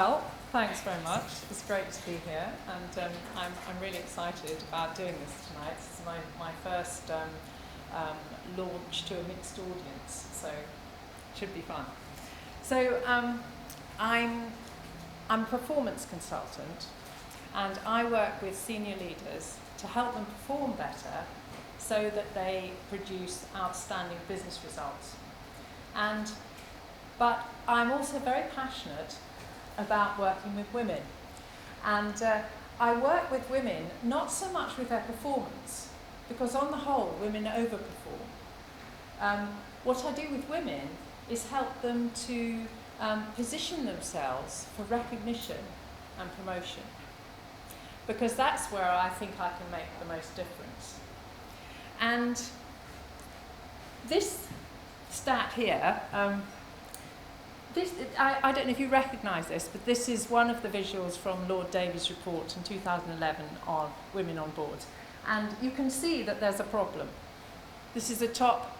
Well, thanks very much. It's great to be here, and I'm really excited about doing this tonight. This is my first launch to a mixed audience, so it should be fun. So I'm a performance consultant, and I work with senior leaders to help them perform better so that they produce outstanding business results. But I'm also very passionate about working with women. And I work with women not so much with their performance, because on the whole, women overperform. What I do with women is help them to position themselves for recognition and promotion, because that's where I think I can make the most difference. And this stat here, I don't know if you recognise this, but this is one of the visuals from Lord Davies' report in 2011 on women on boards. And you can see that there's a problem. This is the top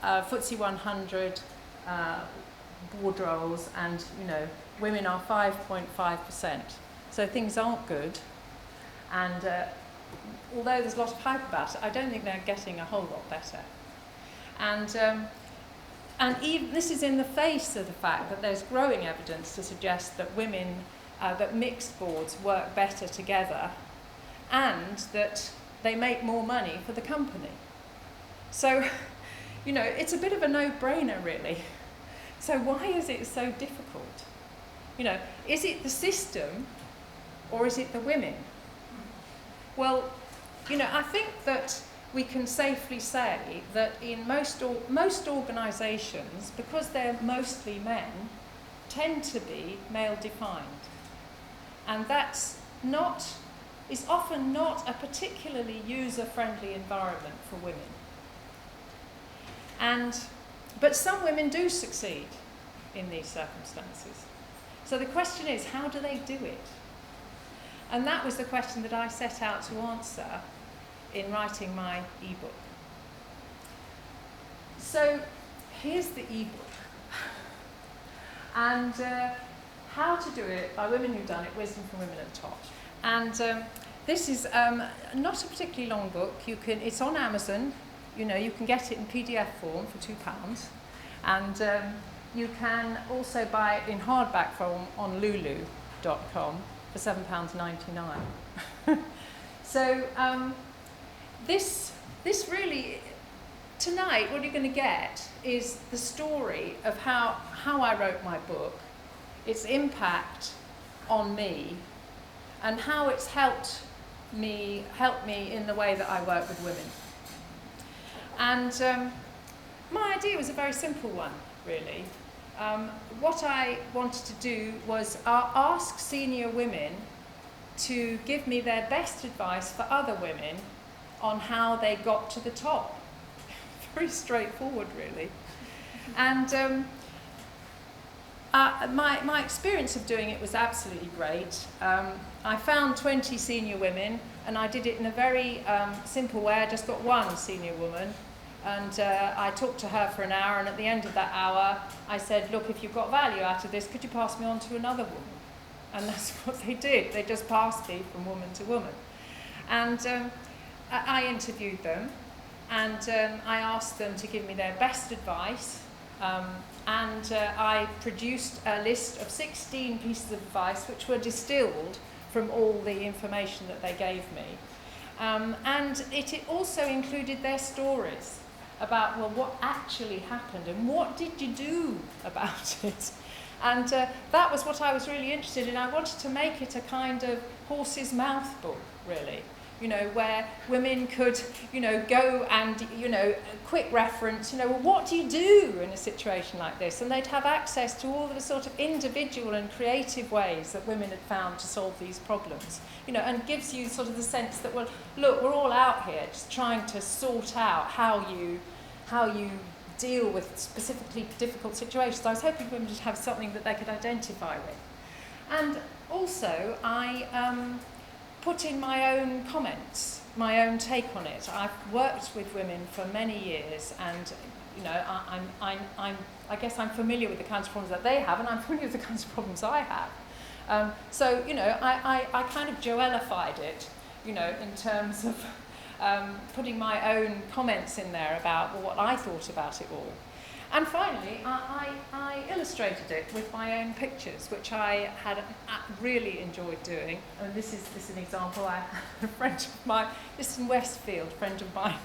FTSE 100 board roles, and women are 5.5%. So things aren't good. And although there's a lot of hype about it, I don't think they're getting a whole lot better. And even this is in the face of the fact that there's growing evidence to suggest that that mixed boards work better together, and that they make more money for the company. So, it's a bit of a no-brainer, really. So why is it so difficult? Is it the system, or is it the women? Well, I think that we can safely say that in most organisations, because they're mostly men, tend to be male-defined. And is often not a particularly user-friendly environment for women. But some women do succeed in these circumstances. So the question is, how do they do it? And that was the question that I set out to answer in writing my ebook. So here's the ebook. And how to do it by women who've done it, wisdom from women at the top. And this is not a particularly long book. It's on Amazon. You can get it in PDF form for £2. And you can also buy it in hardback form on lulu.com for £7.99. So this really, tonight, what you're going to get is the story of how I wrote my book, its impact on me, and how it's helped me in the way that I work with women. And my idea was a very simple one, really. What I wanted to do was ask senior women to give me their best advice for other women on how they got to the top. Very straightforward, really. And my experience of doing it was absolutely great. I found 20 senior women, and I did it in a very simple way. I just got one senior woman, and I talked to her for an hour, and at the end of that hour, I said, look, if you've got value out of this, could you pass me on to another woman? And that's what they did. They just passed me from woman to woman. And I interviewed them, and I asked them to give me their best advice, and I produced a list of 16 pieces of advice which were distilled from all the information that they gave me. And it also included their stories about, well, what actually happened and what did you do about it. And that was what I was really interested in. I wanted to make it a kind of horse's mouth book, really, where women could, go and, a quick reference, well, what do you do in a situation like this? And they'd have access to all the sort of individual and creative ways that women had found to solve these problems, and gives you sort of the sense that, well, look, we're all out here just trying to sort out how you deal with specifically difficult situations. I was hoping women would have something that they could identify with. And also, I put in my own comments, my own take on it. I've worked with women for many years, and I guess I'm familiar with the kinds of problems that they have, and I'm familiar with the kinds of problems I have. So, you know, I kind of Joellified it, you know, in terms of putting my own comments in there about what I thought about it all. And finally, I illustrated it with my own pictures, which I had really enjoyed doing. And this is an example. I had a friend of mine, this is in Westfield, a friend of mine,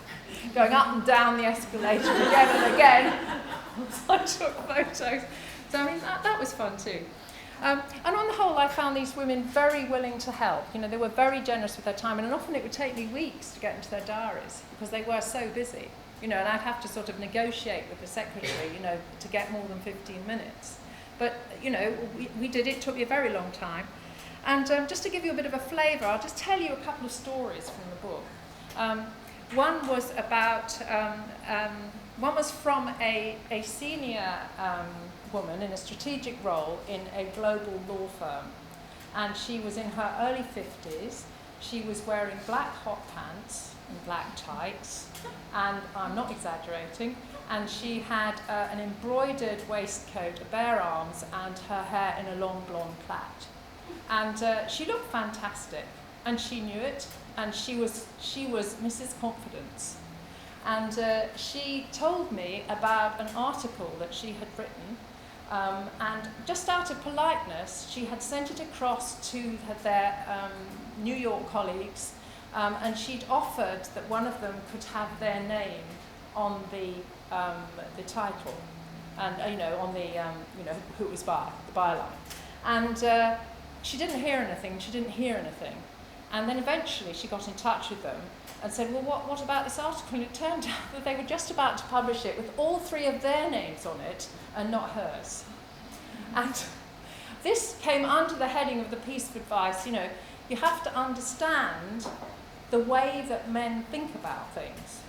going up and down the escalator again and again. So I took photos. So I mean, that was fun too. And on the whole, I found these women very willing to help. You know, they were very generous with their time, and often it would take me weeks to get into their diaries because they were so busy. You know, and I'd have to sort of negotiate with the secretary, you know, to get more than 15 minutes. But, you know, we did it. It took me a very long time. And just to give you a bit of a flavour, I'll just tell you a couple of stories from the book. One was about, one was from a senior woman in a strategic role in a global law firm. And she was in her early 50s. She was wearing black hot pants and black tights, and I'm not exaggerating, and she had an embroidered waistcoat, bare arms, and her hair in a long blonde plait. And she looked fantastic, and she knew it, and she was Mrs. Confidence. And she told me about an article that she had written, and just out of politeness, she had sent it across to their New York colleagues, and she'd offered that one of them could have their name on the title, and you know, on the you know, who it was by, the byline. And she didn't hear anything. And then eventually she got in touch with them and said, well, what about this article? And it turned out that they were just about to publish it with all three of their names on it and not hers. And this came under the heading of the piece of advice, you know, you have to understand the way that men think about things.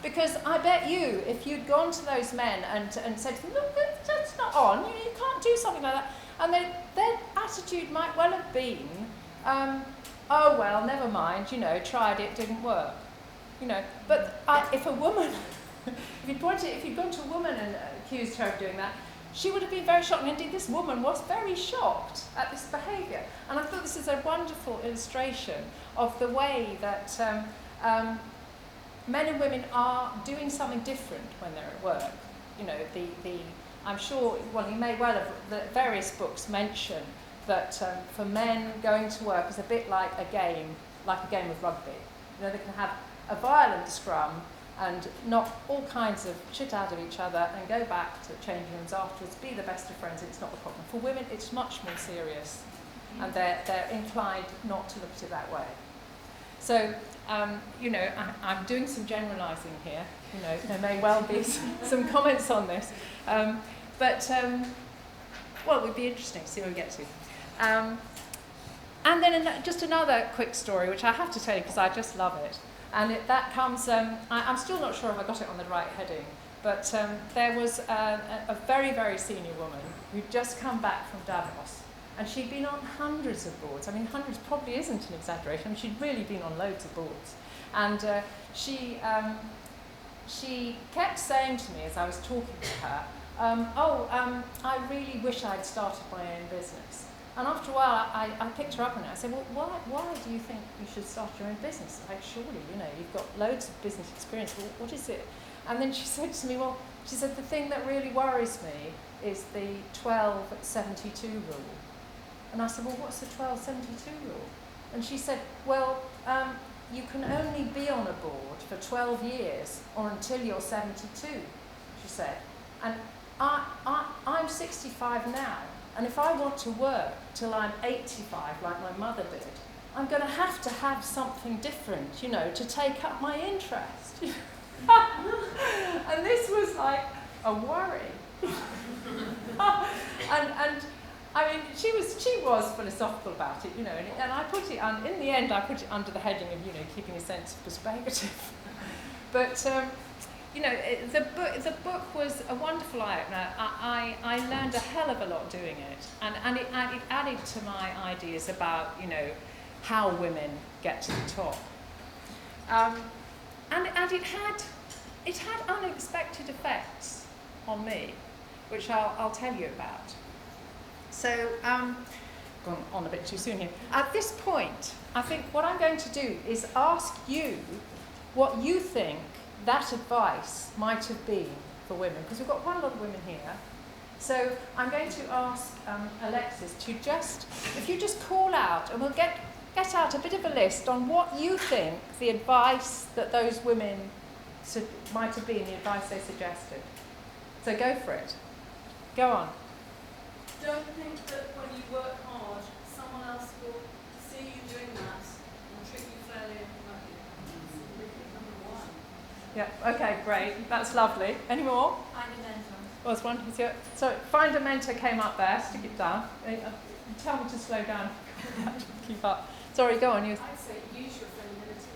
Because I bet you, if you'd gone to those men and said to them, look, that's not on, you can't do something like that, and their attitude might well have been, oh well, never mind, you know, tried it, didn't work. You know, but if a woman, if you'd gone to a woman and accused her of doing that, she would have been very shocked. And indeed, this woman was very shocked at this behaviour. And I thought this is a wonderful illustration of the way that men and women are doing something different when they're at work. You know, I'm sure, well, you may well have, the various books mention that for men, going to work is a bit like a game of rugby. You know, they can have a violent scrum and knock all kinds of shit out of each other and go back to the changing rooms afterwards, be the best of friends, and it's not the problem. For women, it's much more serious, and they're inclined not to look at it that way. So, you know, I'm doing some generalising here. You know, there may well be some comments on this. Well, it would be interesting to see where we get to. And then just another quick story, which I have to tell you because I just love it. And that comes, I'm still not sure if I got it on the right heading, but there was a very, very senior woman who'd just come back from Davos, and she'd been on hundreds of boards. I mean, hundreds probably isn't an exaggeration. I mean, she'd really been on loads of boards. And she kept saying to me as I was talking to her, I really wish I'd started my own business. And after a while, I picked her up on it. I said, well, why do you think you should start your own business? Like, surely, you know, you've got loads of business experience. Well, what is it? And then she said to me, well, she said, the thing that really worries me is the 1272 rule. And I said, well, what's the 1272 rule? And she said, well, you can only be on a board for 12 years or until you're 72, she said. And I'm 65 now. And if I want to work till I'm 85, like my mother did, I'm going to have something different, you know, to take up my interest. And this was like a worry. and I mean, she was philosophical about it, you know, and I put it in the end, I put it under the heading of, you know, keeping a sense of perspective. But you know, the book was a wonderful eye-opener. I learned a hell of a lot doing it, and it added to my ideas about, you know, how women get to the top. And it had unexpected effects on me, which I'll tell you about. So, gone on a bit too soon here. At this point, I think what I'm going to do is ask you what you think that advice might have been for women, because we've got quite a lot of women here. So I'm going to ask Alexis to if you just call out, and we'll get out a bit of a list on what you think the advice that those women might have been, the advice they suggested. So go for it. Go on. Don't think that when you work hard, someone else will see you doing that and treat you fairly and promote you. Number one. Yeah, okay, great. That's lovely. Any more? Find a mentor. Oh, there's one. So, find a mentor came up there. Stick it down. Tell me to slow down. Keep up. Sorry, go on. I'd say use your femininity.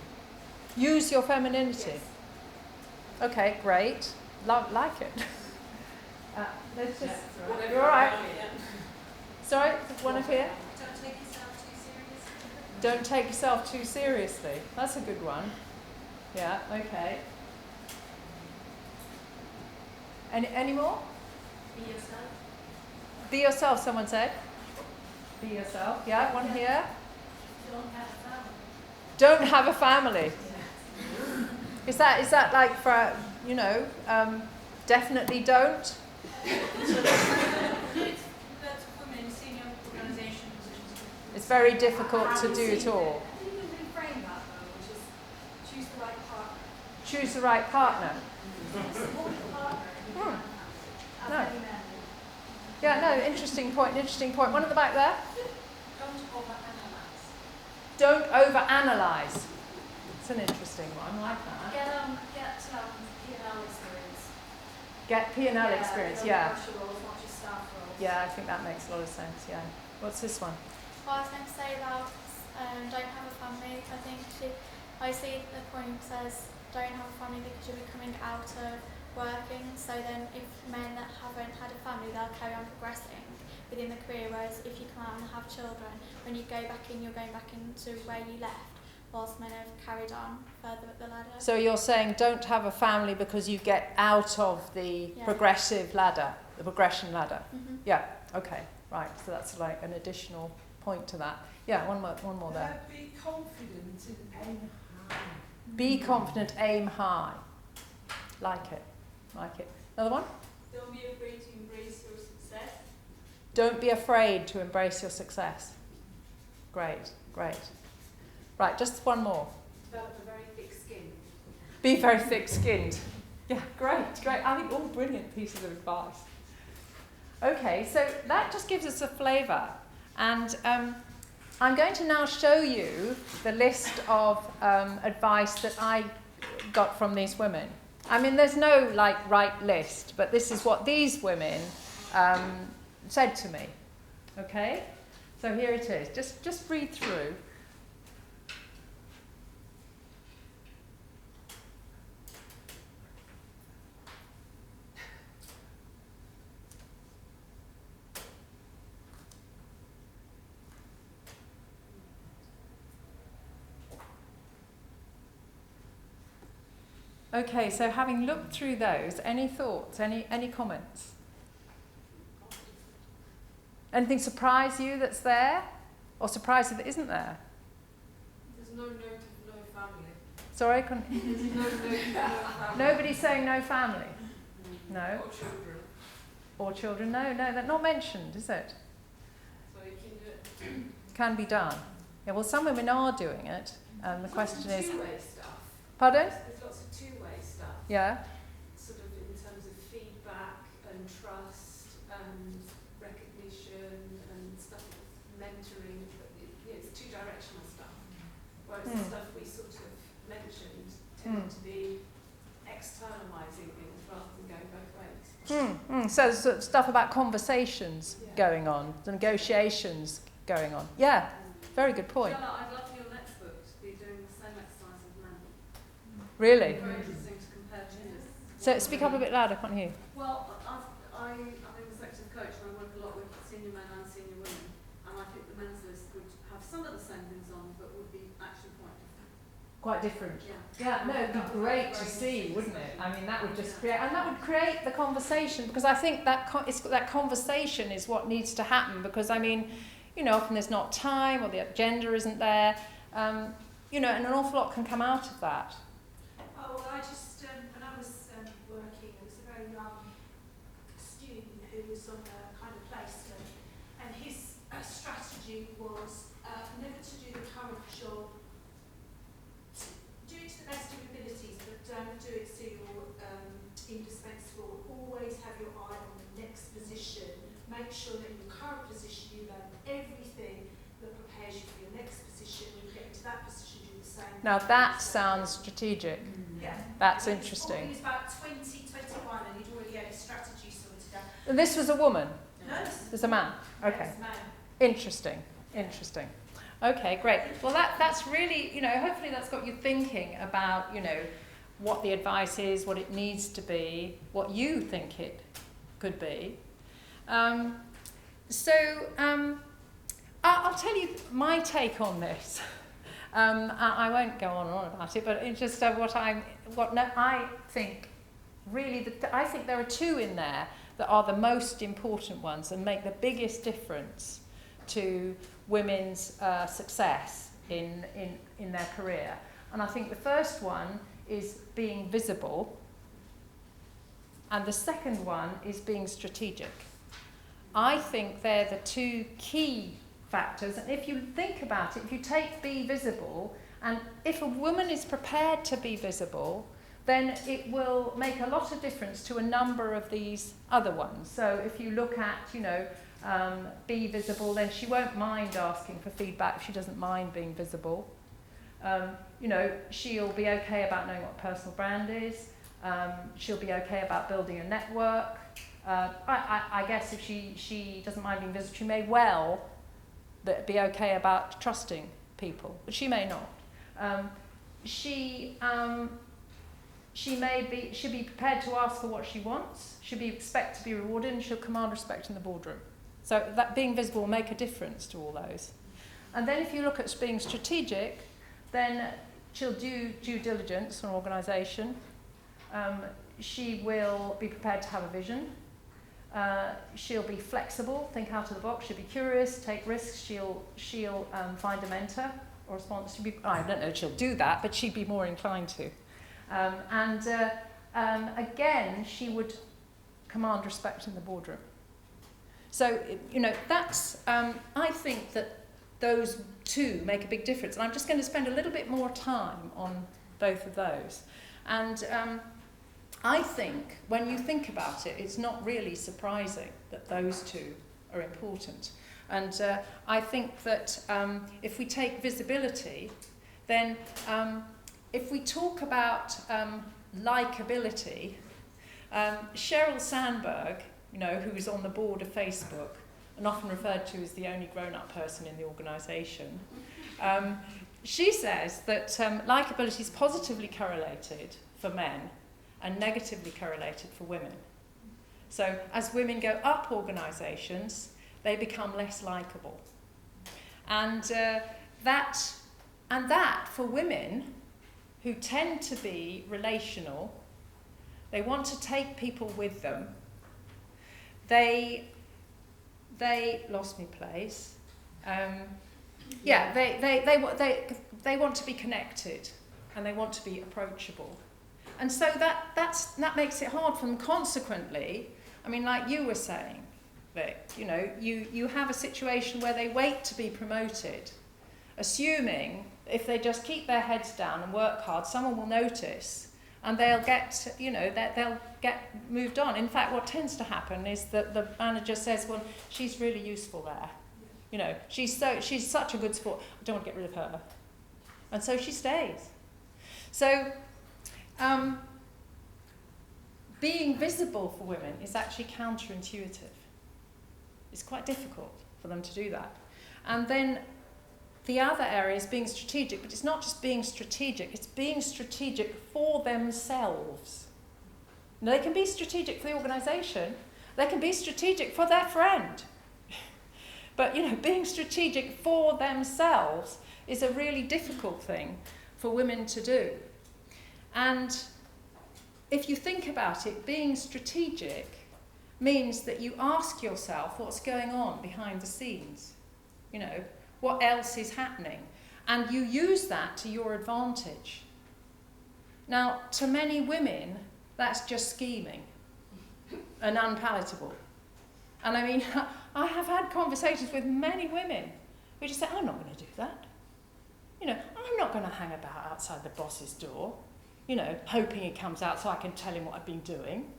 Use your femininity. Yes. Okay, great. Like it. Let's just. Yeah, You're all right. Sorry, one of here. Don't take yourself too seriously. Don't take yourself too seriously. That's a good one. Yeah. Okay. Any more? Be yourself. Be yourself. Someone said. Be yourself. Yeah. One here. Don't have a family. Don't have a family. Is that like for definitely don't? That's women, senior organisation positions. It's very difficult to do it all. I think you can reframe that though, which is choose the right partner. Choose the right partner. Support the partner. No. As many men. Yeah, no, interesting point. One at the back there. Don't overanalyze. Don't overanalyze. It's an interesting one. I like that. Get P&L experience. Get P&L experience. Yeah. Commercial roles, not just staff roles. Yeah, I think that makes a lot of sense. Yeah. What's this one? Well, I was going to say about don't have a family. I think I see the point says don't have a family because you're becoming out of working. So then if men that haven't had a family, they'll carry on progressing within the career. Whereas if you come out and have children, when you go back in, you're going back into where you left. Whilst men have carried on further up the ladder. So you're saying don't have a family because you get out of the progressive ladder, the progression ladder. Mm-hmm. Yeah. Okay. Right. So that's like an additional point to that. Yeah. One more there. Be confident and aim high. Be confident, aim high. Like it. Another one? Don't be afraid to embrace your success. Don't be afraid to embrace your success. Great. Right, just one more. Develop a very thick skin. Be very thick-skinned. Yeah, great. I think all brilliant pieces of advice. Okay, so that just gives us a flavour. And I'm going to now show you the list of advice that I got from these women. I mean, there's no right list, but this is what these women said to me. Okay? So here it is. Just read through. Okay, so having looked through those, any thoughts, any comments? Anything surprise you that's there? Or surprise you that isn't there? There's no note of no family. Sorry, I couldn't... There's no note of no family. Nobody's saying no family? No. Or children. Or children? No, that's not mentioned, is it? So you can do it. Can be done. Yeah, well, some women are doing it, and the question is... Two-way stuff. Pardon? There's lots of two-way stuff. Yeah. Sort of in terms of feedback and trust and recognition and stuff, mentoring. It's two-directional stuff. Whereas the stuff we sort of mentioned tended to be externalising things rather than going both ways. So stuff about conversations going on, the negotiations going on. Yeah, very good point. Joella, I'd love for your next book to be doing the same exercise as men. Really? Very interesting to compare genders. So speak up a bit louder, I can't hear you. Well, I'm an executive coach and I work a lot with senior men and senior women, and I think the men's list would have some of the same things on, but would be actually quite different. quite different. Yeah. Yeah, no, it'd be great to see, wouldn't it? I mean, that would just create, and that would create the conversation, because I think that that conversation is what needs to happen, because I mean, you know, often there's not time or the agenda isn't there, you know, and an awful lot can come out of that. Oh, well, I just, when I was working, there was a very young student who was on a kind of placement, and his strategy was never to do the current job, do it to the best of your abilities, but don't do it so you're indispensable. Always have your eye on the next position. Make sure that in your current position you learn everything that prepares you for your next position. When you get into that position, do the same. Now that sounds strategic. Yeah. That's He interesting. was about 20, 21, and he'd already had his strategy sorted out. And this was a woman? No, this There's a man? Okay. is man. Interesting. Interesting. Okay, great. Well, that's really, you know, hopefully that's got you thinking about, you know, what the advice is, what it needs to be, what you think it could be. I'll tell you my take on this. I won't go on and on about it, but it's just I think really I think there are two in there that are the most important ones and make the biggest difference to women's success in their career. And I think the first one is being visible, and the second one is being strategic. I think they're the two key factors, and if you think about it, if you take be visible, and if a woman is prepared to be visible, then it will make a lot of difference to a number of these other ones. So if you look at, you know, be visible, then she won't mind asking for feedback. She doesn't mind being visible. You know, she'll be okay about knowing what a personal brand is. She'll be okay about building a network. I guess if she doesn't mind being visible, she may well be okay about trusting people, but she may not. She'll be prepared to ask for what she wants. She'll be expect to be rewarded, and she'll command respect in the boardroom. So that being visible will make a difference to all those. And then if you look at being strategic, then she'll do due diligence on an organisation. She will be prepared to have a vision. She'll be flexible, think out of the box. She'll be curious, take risks. She'll find a mentor or a sponsor. I don't know if she'll do that, but she'd be more inclined to. Again, she would command respect in the boardroom. So, you know, that's, I think that those two make a big difference. And I'm just going to spend a little bit more time on both of those. And I think when you think about it, it's not really surprising that those two are important. And I think that if we take visibility, then if we talk about likability, Sheryl Sandberg, you know, who is on the board of Facebook and often referred to as the only grown-up person in the organisation, she says that likability is positively correlated for men and negatively correlated for women. So as women go up organisations, they become less likeable. And that for women who tend to be relational, they want to take people with them. They lost me place. They want to be connected, and they want to be approachable. And so that makes it hard for them. Consequently, I mean, like you were saying, Vic, you know, you have a situation where they wait to be promoted, assuming if they just keep their heads down and work hard, someone will notice, and they'll get, you know, they'll get moved on. In fact, what tends to happen is that the manager says, well, she's really useful there. You know, she's such a good sport, I don't want to get rid of her. And so she stays. So being visible for women is actually counterintuitive. It's quite difficult for them to do that. And then the other area is being strategic, but it's not just being strategic, it's being strategic for themselves. Now, they can be strategic for the organisation, they can be strategic for their friend. But, you know, being strategic for themselves is a really difficult thing for women to do. And if you think about it, being strategic means that you ask yourself what's going on behind the scenes. You know, what else is happening? And you use that to your advantage. Now, to many women, that's just scheming and unpalatable. And I mean, I have had conversations with many women who just say, I'm not going to do that. You know, I'm not going to hang about outside the boss's door, you know, hoping he comes out so I can tell him what I've been doing.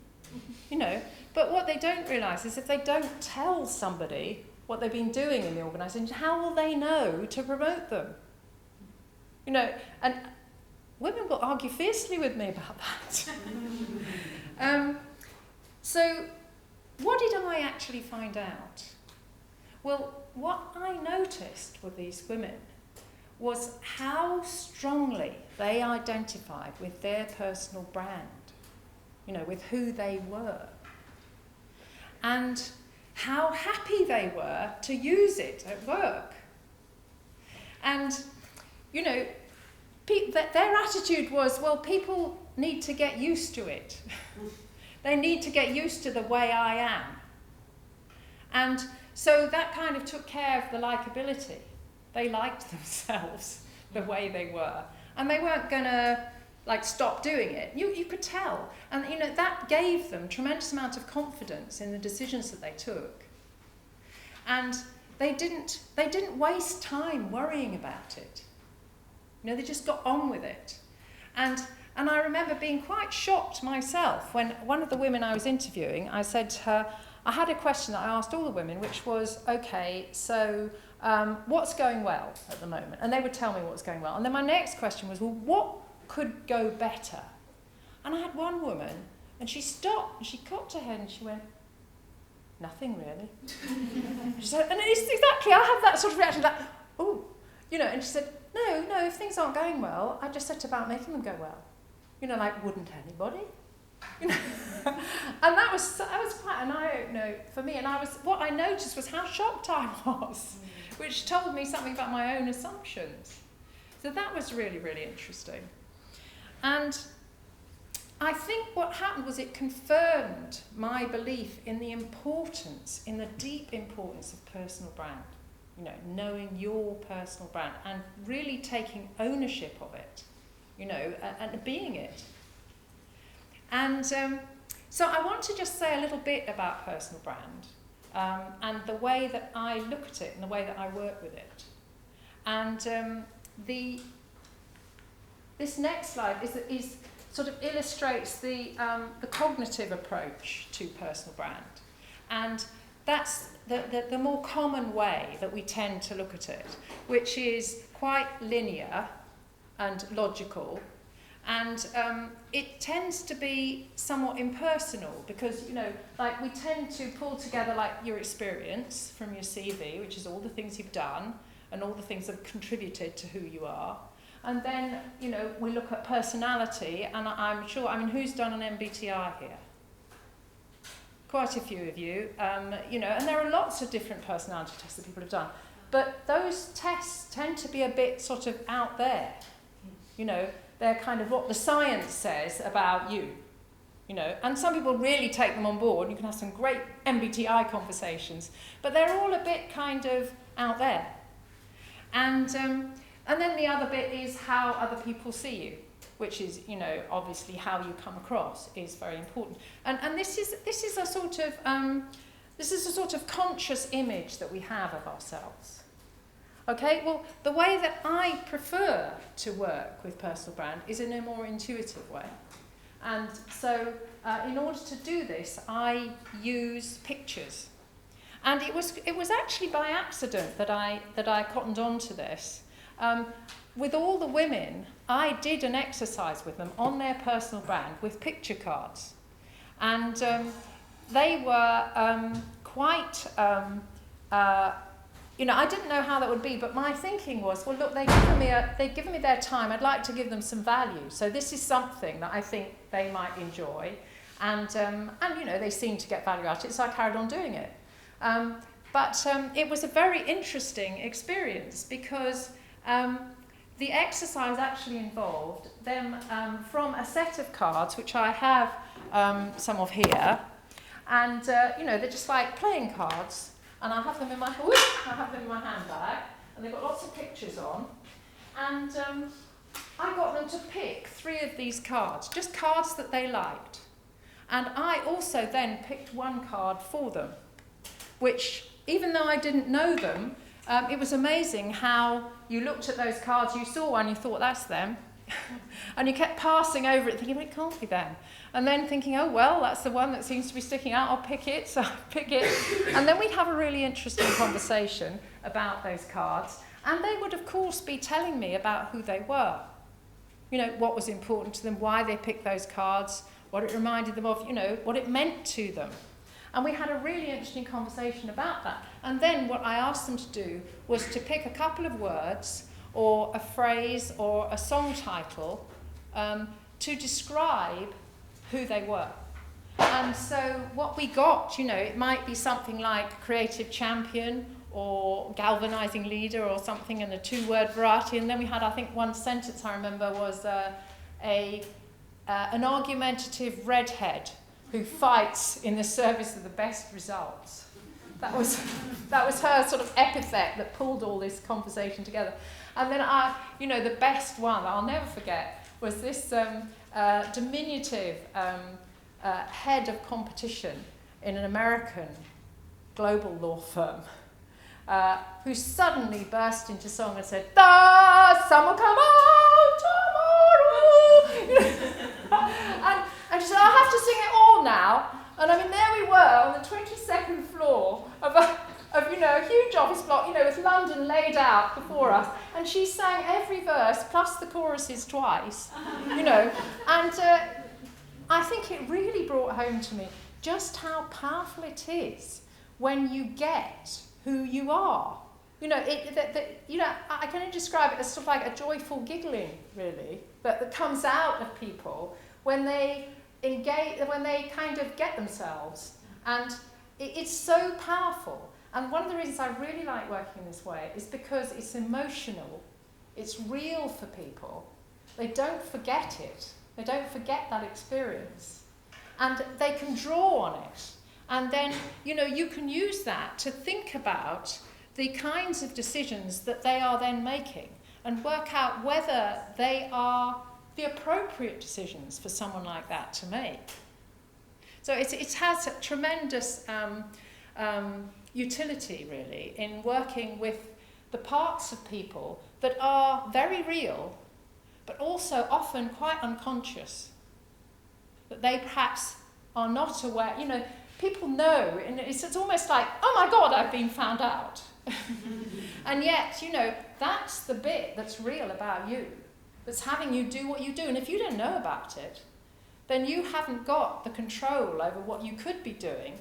You know, but what they don't realise is if they don't tell somebody what they've been doing in the organisation, how will they know to promote them? You know, and women will argue fiercely with me about that. So what did I actually find out? Well, what I noticed with these women was how strongly they identified with their personal brand, you know, with who they were, and how happy they were to use it at work. And, you know, their attitude was, well, people need to get used to it. They need to get used to the way I am. And so that kind of took care of the likability. They liked themselves the way they were. And they weren't going to, like, stop doing it. You could tell. And, you know, that gave them tremendous amount of confidence in the decisions that they took. And they didn't waste time worrying about it. You know, they just got on with it. And I remember being quite shocked myself when one of the women I was interviewing, I said to her, I had a question that I asked all the women, which was, okay, so what's going well at the moment? And they would tell me what's going well. And then my next question was, well, what could go better? And I had one woman, and she stopped, and she cocked her head, and she went, nothing really. She said, and it's exactly, I have that sort of reaction, like, oh, you know, and she said, no, if things aren't going well, I just set about making them go well. You know, like, wouldn't anybody? You know? And that was quite an eye-opener for me. And what I noticed was how shocked I was, which told me something about my own assumptions. So that was really, really interesting. And I think what happened was it confirmed my belief in the importance, in the deep importance of personal brand. You know, knowing your personal brand and really taking ownership of it, you know, and being it. And so I want to just say a little bit about personal brand and the way that I look at it and the way that I work with it. And this next slide is sort of illustrates the cognitive approach to personal brand. And that's the more common way that we tend to look at it, which is quite linear and logical, and it tends to be somewhat impersonal because, you know, like we tend to pull together like your experience from your CV, which is all the things you've done and all the things that have contributed to who you are, and then, you know, we look at personality, and I'm sure, I mean, who's done an MBTI here? Quite a few of you, you know, and there are lots of different personality tests that people have done. But those tests tend to be a bit sort of out there. You know, they're kind of what the science says about you. You know, and some people really take them on board. You can have some great MBTI conversations. But they're all a bit kind of out there. And then the other bit is how other people see you, which is, you know, obviously how you come across is very important. And this is a sort of conscious image that we have of ourselves. Okay, well, the way that I prefer to work with personal brand is in a more intuitive way. And so in order to do this, I use pictures. And it was actually by accident that I cottoned on to this. With all the women, I did an exercise with them on their personal brand with picture cards. And they were quite, you know, I didn't know how that would be, but my thinking was, well, look, they've given me their time. I'd like to give them some value. So this is something that I think they might enjoy. And you know, they seemed to get value out of it, so I carried on doing it. But it was a very interesting experience because the exercise actually involved them from a set of cards, which I have some of here, and they're just like playing cards, and I have them in my handbag, and they've got lots of pictures on, and I got them to pick 3 of these cards, just cards that they liked, and I also then picked one card for them, which, even though I didn't know them, it was amazing how you looked at those cards, you saw one, you thought, that's them. And you kept passing over it, thinking, well, it can't be them. And then thinking, oh, well, that's the one that seems to be sticking out, I'll pick it, so I pick it. And then we'd have a really interesting conversation about those cards. And they would, of course, be telling me about who they were. You know, what was important to them, why they picked those cards, what it reminded them of, what it meant to them. And we had a really interesting conversation about that. And then what I asked them to do was to pick a couple of words or a phrase or a song title to describe who they were. And so what we got, it might be something like creative champion or galvanizing leader or something in a 2-word variety. And then we had, I think, one sentence I remember was an argumentative redhead who fights in the service of the best results. That was her sort of epithet that pulled all this conversation together. And then the best one that I'll never forget was this diminutive head of competition in an American global law firm who suddenly burst into song and said, "The sun will come out tomorrow." And she said, "I have to sing it all now." And I mean, there we were on the 22nd floor of a huge office block, with London laid out before us. And she sang every verse plus the choruses twice, And I think it really brought home to me just how powerful it is when you get who you are. I can only describe it as sort of like a joyful giggling, really, that comes out of people when they engage, when they kind of get themselves. And it's so powerful. And one of the reasons I really like working in this way is because it's emotional. It's real for people. They don't forget it. They don't forget that experience. And they can draw on it. And then, you can use that to think about the kinds of decisions that they are then making and work out whether they are the appropriate decisions for someone like that to make. So it has a tremendous utility, really, in working with the parts of people that are very real, but also often quite unconscious, that they perhaps are not aware. People know, and it's almost like, oh my God, I've been found out. And yet, that's the bit that's real about you, that's having you do what you do. And if you don't know about it, then you haven't got the control over what you could be doing.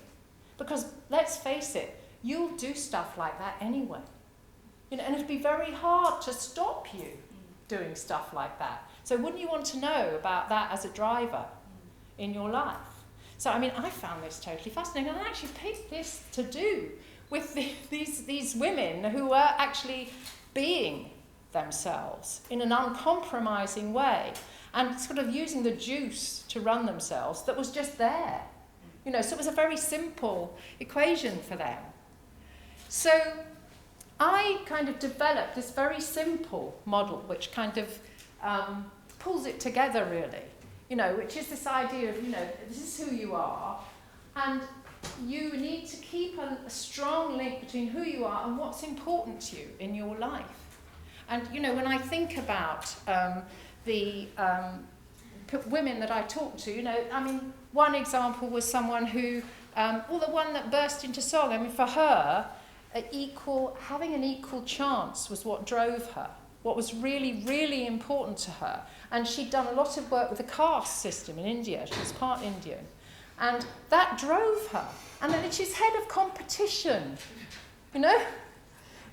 Because, let's face it, you'll do stuff like that anyway. And it'd be very hard to stop you doing stuff like that. So wouldn't you want to know about that as a driver in your life? So, I found this totally fascinating. And I actually picked this to do with these women who were actually being themselves in an uncompromising way and sort of using the juice to run themselves that was just there. So it was a very simple equation for them. So I kind of developed this very simple model which kind of pulls it together, really, which is this idea of, this is who you are, and you need to keep a strong link between who you are and what's important to you in your life. And, when I think about the women that I talk to, one example was someone who, the one that burst into song, for her, having an equal chance was what drove her, what was really, really important to her. And she'd done a lot of work with the caste system in India. She was part Indian. And that drove her. And then she's head of competition.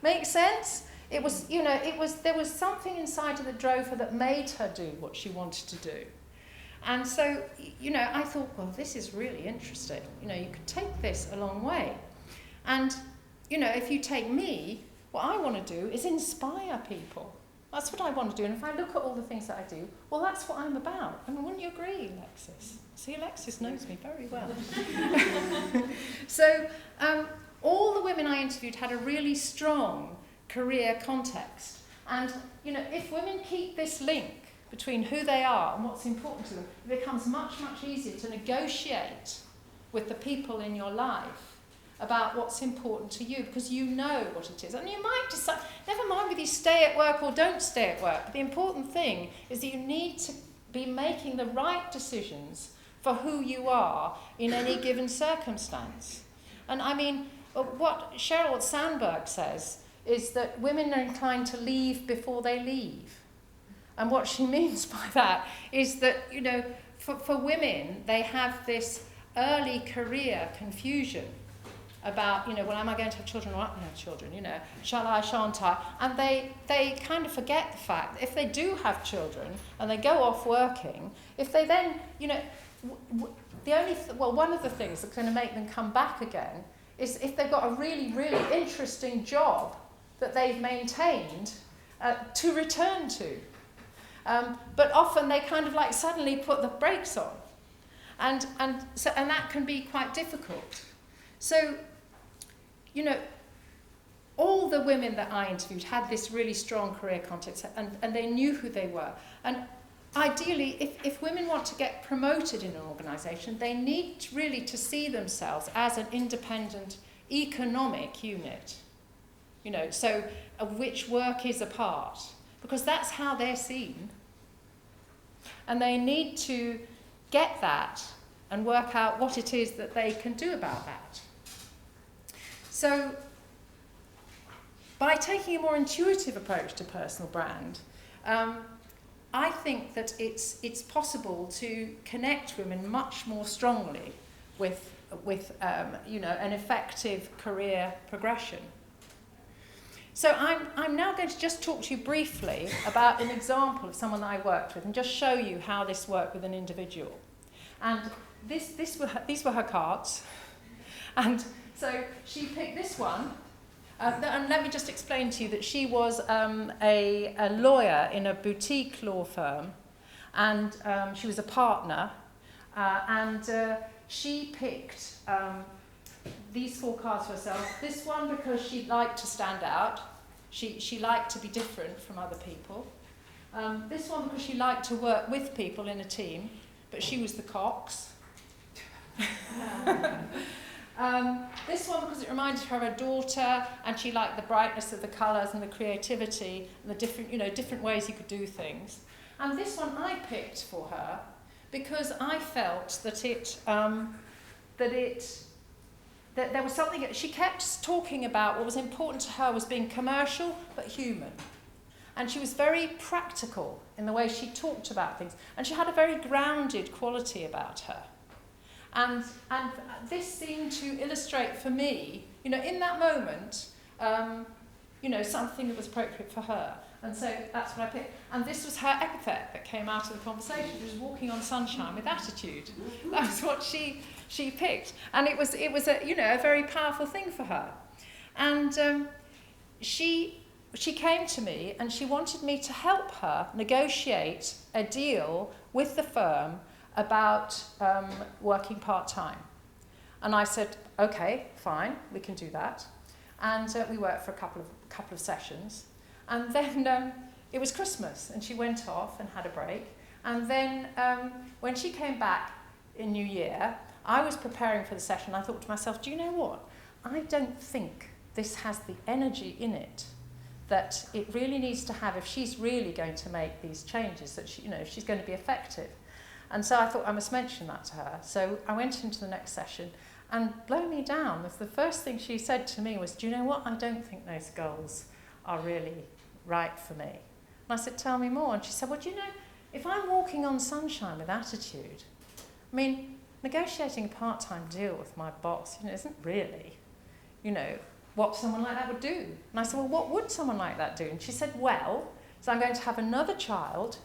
Makes sense? It was, there was something inside her that drove her that made her do what she wanted to do. And so, I thought, well, this is really interesting. You could take this a long way. And, if you take me, what I want to do is inspire people. That's what I want to do. And if I look at all the things that I do, well, that's what I'm about. I mean, wouldn't you agree, Alexis? See, Alexis knows me very well. So all the women I interviewed had a really strong career context. And, you know, if women keep this link between who they are and what's important to them, it becomes much, much easier to negotiate with the people in your life about what's important to you, because you know what it is. And you might decide, never mind whether you stay at work or don't stay at work, but the important thing is that you need to be making the right decisions for who you are in any given circumstance. And I mean, what Sheryl Sandberg says is that women are inclined to leave before they leave. And what she means by that is that, you know, for women, they have this early career confusion about, you know, well, am I going to have children or not going to have children? You know, shall I, shan't I? And they kind of forget the fact that if they do have children and they go off working, if they then, you know, one of the things that's going to make them come back again is if they've got a really, really interesting job that they've maintained to return to. But often they kind of like suddenly put the brakes on. And that can be quite difficult. So, you know, all the women that I interviewed had this really strong career context, and they knew who they were. And ideally, if women want to get promoted in an organisation, they need really to see themselves as an independent economic unit, you know, so of which work is a part, because that's how they're seen. And they need to get that and work out what it is that they can do about that. So, by taking a more intuitive approach to personal brand, I think that it's possible to connect women much more strongly with you know, an effective career progression. So I'm now going to just talk to you briefly about an example of someone that I worked with and just show you how this worked with an individual. And these were her cards. And so she picked this one. And let me just explain to you that she was a lawyer in a boutique law firm. And she was a partner. And she picked these 4 cards for herself. This one because she liked to stand out. She liked to be different from other people. This one because she liked to work with people in a team, but she was the cox. This one because it reminded her of her daughter, and she liked the brightness of the colours and the creativity and the different, you know, different ways you could do things. And this one I picked for her because I felt that that there was something. She kept talking about what was important to her was being commercial but human. And she was very practical in the way she talked about things. And she had a very grounded quality about her. And this seemed to illustrate for me, you know, in that moment, you know, something that was appropriate for her. And so that's what I picked. And this was her epithet that came out of the conversation. She was walking on sunshine with attitude. That was what she picked. And it was a, you know, a very powerful thing for her. And she came to me and she wanted me to help her negotiate a deal with the firm about working part-time. And I said, okay, fine, we can do that. And we worked for a couple of sessions. And then it was Christmas, and she went off and had a break. And then when she came back in New Year, I was preparing for the session. I thought to myself, do you know what? I don't think this has the energy in it that it really needs to have if she's really going to make these changes, that she, you know, if she's going to be effective. And so I thought I must mention that to her. So I went into the next session, and blow me down, the first thing she said to me was, do you know what? I don't think those goals are really right for me. And I said, tell me more. And she said, well, do you know, if I'm walking on sunshine with attitude, I mean, negotiating a part-time deal with my boss, you know, isn't really, you know, what someone like that would do. And I said, well, what would someone like that do? And she said, well, so I'm going to have another child,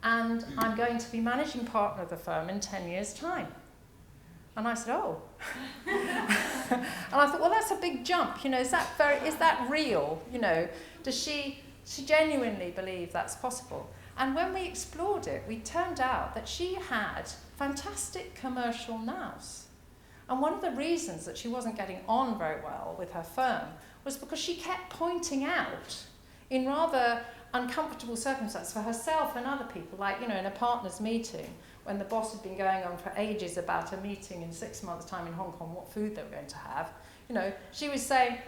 and I'm going to be managing partner of the firm in 10 years' time. And I said, oh. And I thought, well, that's a big jump. You know, is that real? You know, does she She genuinely believed that's possible. And when we explored it, we turned out that she had fantastic commercial nous. And one of the reasons that she wasn't getting on very well with her firm was because she kept pointing out in rather uncomfortable circumstances for herself and other people, like, in a partners meeting, when the boss had been going on for ages about a meeting in 6 months' time in Hong Kong, what food they were going to have, she was saying,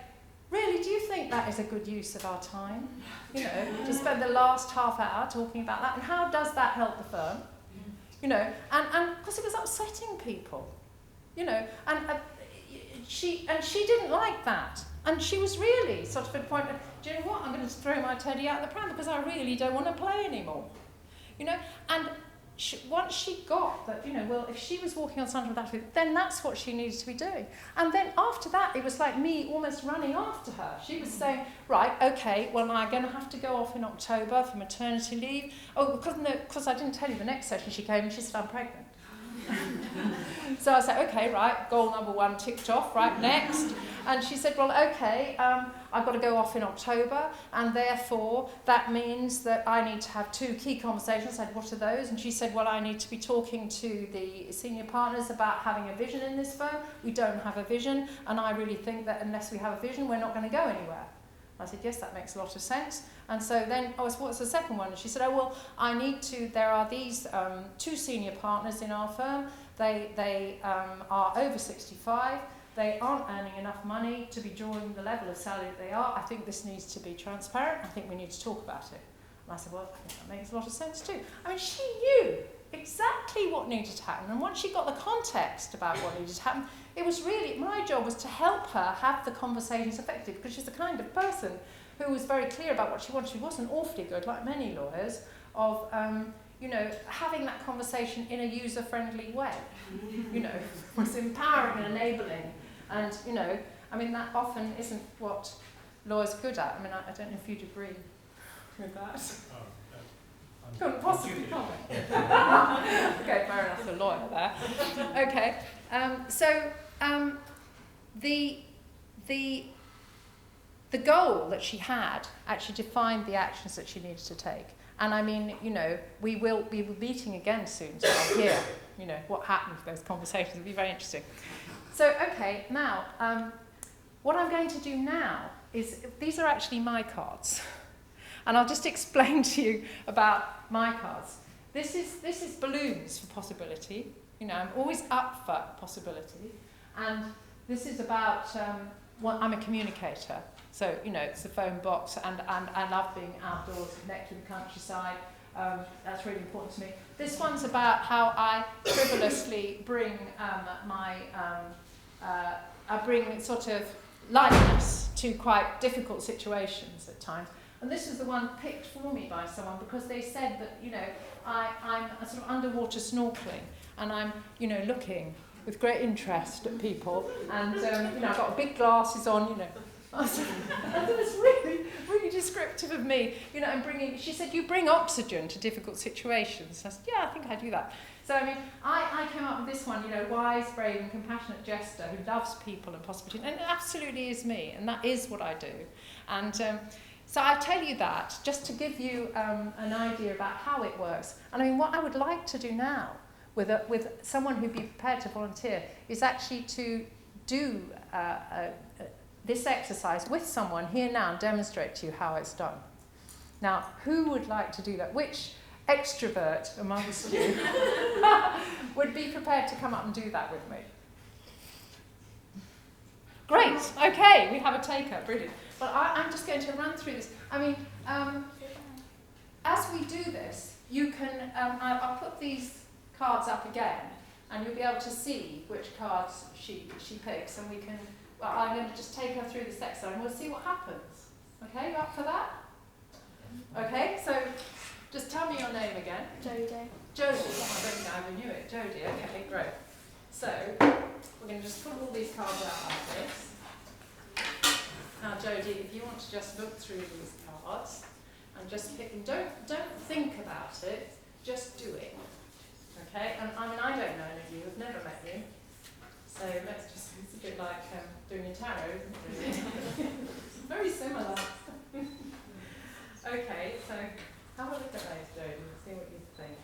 really, do you think that is a good use of our time? To spend the last half hour talking about that, and how does that help the firm? And because it was upsetting people, she didn't like that. And she was really sort of at the point of, do you know what, I'm going to throw my teddy out the pram because I really don't want to play anymore. And once she got that, well, if she was walking on something with that, then that's what she needed to be doing. And then after that, it was like me almost running after her. She was saying, right, okay, well, I'm going to have to go off in October for maternity leave. Oh, because I didn't tell you, the next session she came and she said, I'm pregnant. So I said, okay, right, goal number 1 ticked off, right, next. And she said, well, okay, I've got to go off in October, and therefore that means that I need to have 2 key conversations. I said, what are those? And she said, well, I need to be talking to the senior partners about having a vision in this firm. We don't have a vision, and I really think that unless we have a vision, we're not going to go anywhere. I said, yes, that makes a lot of sense. And so then, so what's the second one? And she said, there are these 2 senior partners in our firm. They are over 65. They aren't earning enough money to be drawing the level of salary that they are. I think this needs to be transparent. I think we need to talk about it. And I said, well, I think that makes a lot of sense too. I mean, she knew exactly what needed to happen. And once she got the context about what needed to happen, it was really, my job was to help her have the conversations effective, because she's the kind of person who was very clear about what she wanted. She wasn't awfully good, like many lawyers, of having that conversation in a user-friendly way. Was empowering and enabling. And, that often isn't what lawyers are good at. I mean, I don't know if you'd agree with that. Couldn't possibly comment. Okay, fair enough, the lawyer there. Okay, the goal that she had actually defined the actions that she needed to take. And I mean, we will be meeting again soon, so I'll hear, what happened with those conversations. It'll be very interesting. So, okay, now, what I'm going to do now is, these are actually my cards. And I'll just explain to you about my cards. This is balloons for possibility. I'm always up for possibility. And this is about, I'm a communicator. So, it's the phone box, and I love being outdoors, connect with the countryside. That's really important to me. This one's about how I frivolously bring I bring sort of lightness to quite difficult situations at times. And this is the one picked for me by someone, because they said that, I'm sort of underwater snorkeling, and I'm, looking with great interest at people, and, I've got big glasses on, I said, that was really, really descriptive of me, and she said, you bring oxygen to difficult situations. I said, yeah, I think I do that. So, I mean, I came up with this one, wise, brave and compassionate jester who loves people and possibility, and it absolutely is me, and that is what I do. And so I tell you that just to give you an idea about how it works. And I mean, what I would like to do now with someone who'd be prepared to volunteer is actually to do this exercise with someone here now and demonstrate to you how it's done. Now, who would like to do that? Which extrovert amongst you would be prepared to come up and do that with me? Great, okay, we have a taker, brilliant. But I'm just going to run through this. I mean, as we do this, you can, I'll put these cards up again, and you'll be able to see which cards she picks, and we can, well, I'm going to just take her through this exercise, and we'll see what happens. Okay, you up for that? Okay, so just tell me your name again. Jodie. Jodie, I don't think I ever knew it. Jodie, okay, great. So, we're going to just pull all these cards out like this. Now, Jodie, if you want to just look through these cards and just pick them, don't think about it, just do it. Okay? And I mean, I don't know any of you, I've never met you. So let's just, it's a bit like doing a tarot, isn't it? Very similar. So have a look at those, Jodie, and see what you think.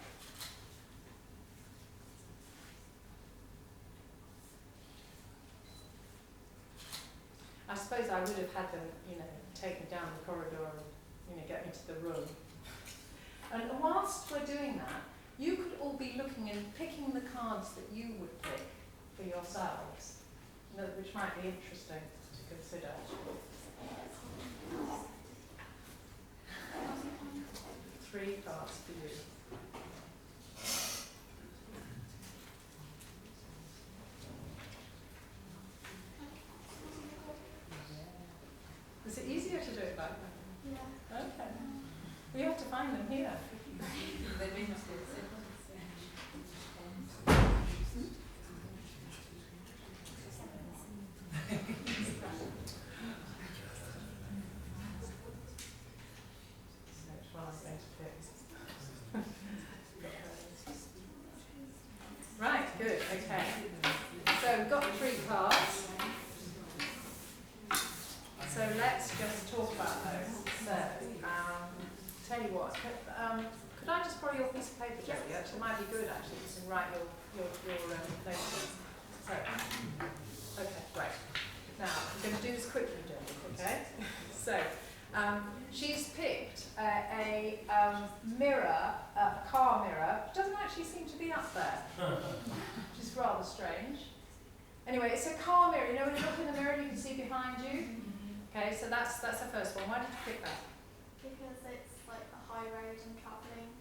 I suppose I would have had them, take me down the corridor and, get me to the room. And whilst we're doing that, you could all be looking and picking the cards that you would pick for yourselves, which might be interesting to consider. Three cards for you. Is it easier to do it like that? Yeah. Okay. We have to find them here. Right, good, okay. So we've got the three cards. So let's just talk about those. So, tell you what, could I just borrow your piece of paper, Joella? It might be good actually, you can write your notes. So, okay, right. Now, I'm going to do this quickly, Joella, okay? So, she's picked a mirror, a car mirror, which doesn't actually seem to be up there, which is rather strange. Anyway, it's a car mirror. You know when you look in the mirror and you can see behind you? Okay, so that's the first one. Why did you pick that? Because it's like a high road and travelling.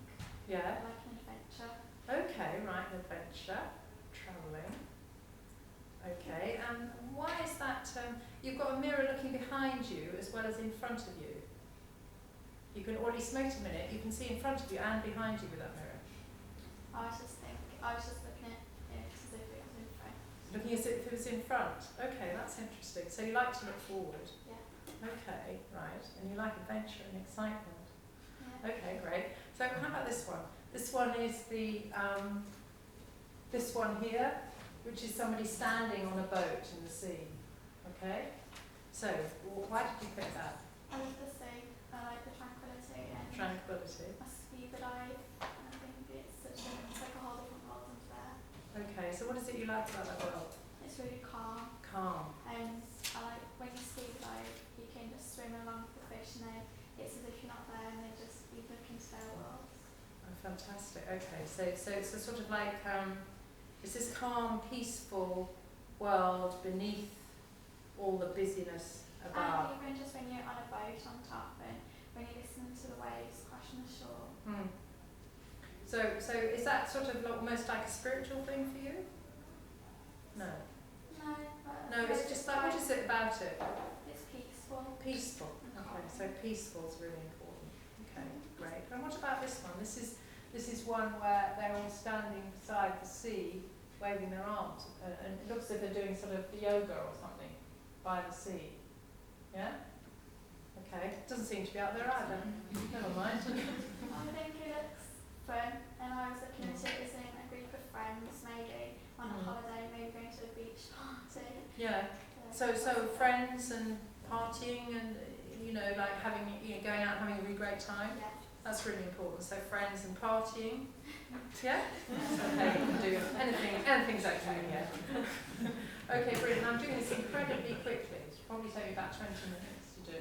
Yeah. Like an adventure. Okay, right, an adventure, travelling. Okay, and why is that? You've got a mirror looking behind you as well as in front of you. You can, or at least wait a minute, you can see in front of you and behind you with that mirror. I was just looking at it as if it was in front. Looking as if it was in front. Okay, that's interesting. So you like to look forward. Yeah. Okay, right. And you like adventure and excitement. Yeah. Okay, great. So how about this one? This one is the, this one here, which is somebody standing on a boat in the sea. Okay? So, why did you pick that? I love the sea. I like the tranquility and Tranquility. a scuba dive. And I think it's like a whole different world into there. Okay, so what is it you like about that world? It's really calm. Calm. And I like when you scuba dive, you can just swim along with the fish and it's as if you're not there and you look into their world. Oh, fantastic. Okay, so it's a sort of like, it's this calm, peaceful world beneath all the busyness above. And even just when you're on a boat on top and when you listen to the waves crashing ashore. Hmm. So is that sort of almost like a spiritual thing for you? No. No, but No, it's just like, what is it about it? it's peaceful. Peaceful. Okay, so peaceful is really important. Okay, great. And what about this one? This is one where they're all standing beside the sea, waving their arms, and it looks as if they're doing sort of yoga or something by the sea. Yeah? Okay. Doesn't seem to be out there either. Never mind. I think it looks fun, and I was looking at it as in a group of friends, maybe on a holiday, maybe going to a beach party. Yeah. So friends and partying and like having going out and having a really great time. Yeah. That's really important. So friends and partying. Yeah? Okay, you can do anything's okay, yeah. Okay, brilliant. I'm doing this incredibly quickly. It'll probably take me about 20 minutes to do.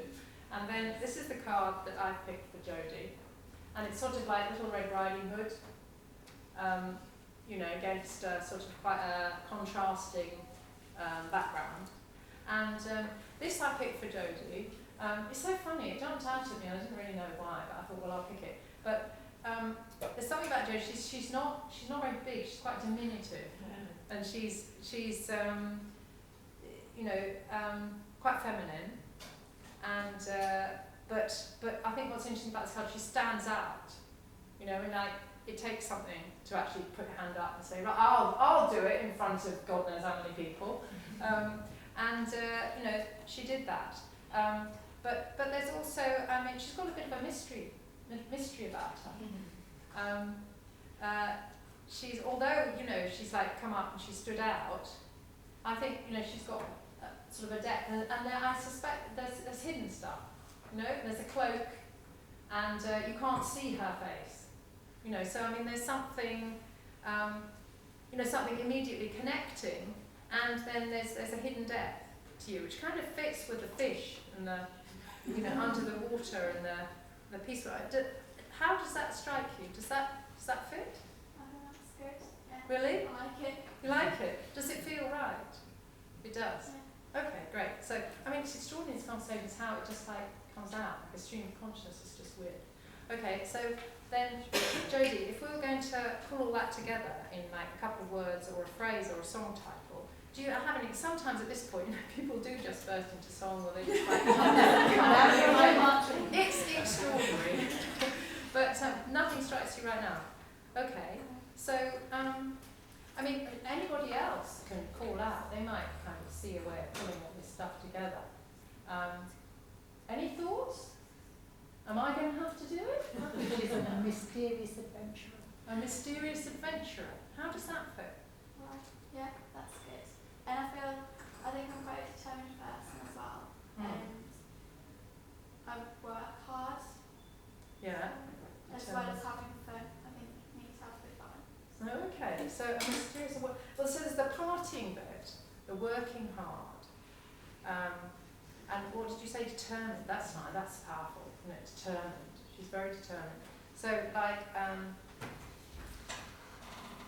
And then this is the card that I picked for Jodie. And it's sort of like Little Red Riding Hood, against sort of quite a contrasting background. And this I picked for Jodie. It's so funny, it jumped out at me, and I didn't really know why, but I thought, well, I'll pick it. But there's something about Jodie, she's not very big, she's quite diminutive. Yeah. And she's quite feminine. And but I think what's interesting about this card, she stands out. And like it takes something to actually put your hand up and say, right, I'll do it in front of God knows how many people. She did that. But there's also, she's got a bit of a mystery about her. She's, although, she's like come up and she stood out, I think, she's got sort of a depth, and I suspect there's hidden stuff, there's a cloak and you can't see her face. You know, so I mean, there's something, you know, something immediately connecting, and then there's a hidden depth to you, which kind of fits with the fish and the, you know, under the water and the peaceful. How does that strike you? Does that fit? That's good. Yeah. Really? I like it. You like it? Does it feel right? It does. Yeah. Okay, great. So, I mean, it's extraordinary in this conversation is how it just like comes out. Like a stream of consciousness is just weird. Okay, so then, Jodie, if we were going to pull all that together in like a couple of words or a phrase or a song title, do you have any? Sometimes at this point, you know, people do just burst into song, or they just like it's extraordinary. But nothing strikes you right now. Okay, so I mean, anybody else can call out. They might kind of see a way of pulling all this stuff together. Any thoughts? Am I going to have to do it? She's a mysterious adventurer. A mysterious adventurer. How does that fit? Well, yeah, that's good. And I think I'm quite a determined person as well. And I work hard. Yeah. As well as having fun. I think you need to have good balance. Okay, so a mysterious. Well, so there's the partying bit, the working hard, and what did you say? Determined. That's nice. That's powerful, isn't it? Determined. She's very determined. So, like,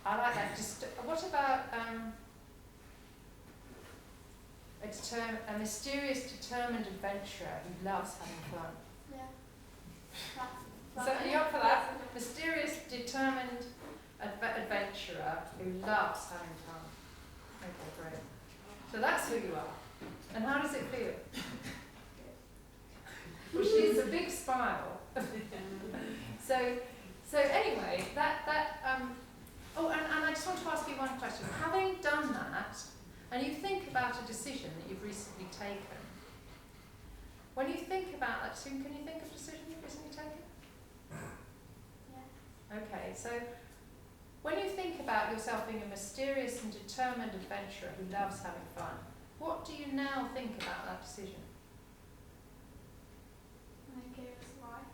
I like that. Just what about a mysterious, determined adventurer who loves having fun? Yeah. So are you up for that? Mysterious, determined adventurer who loves having fun. Okay, great. So that's who you are. And how does it feel? Well, she's a big smile. So anyway, oh, and I just want to ask you one question. Having done that, and you think about a decision that you've recently taken, when you think about that decision, can you think of a decision you've recently taken? Yeah. Okay, so when you think about yourself being a mysterious and determined adventurer who loves having fun, what do you now think about that decision? I think it was right.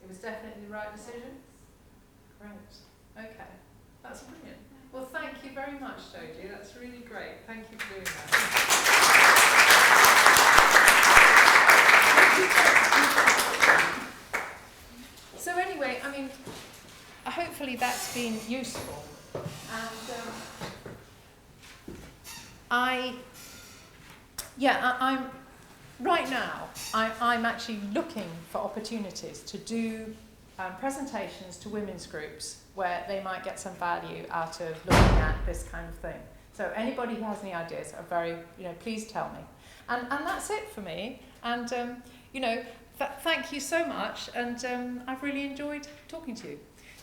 It was definitely the right decision? Great. Okay, that's brilliant. Well, thank you very much, Jodie. That's really great. Thank you for doing that. So anyway, I mean, hopefully that's been useful. And I'm right now. I'm actually looking for opportunities to do presentations to women's groups where they might get some value out of looking at this kind of thing. So anybody who has any ideas are very, please tell me. And that's it for me. And thank you so much. And I've really enjoyed talking to you.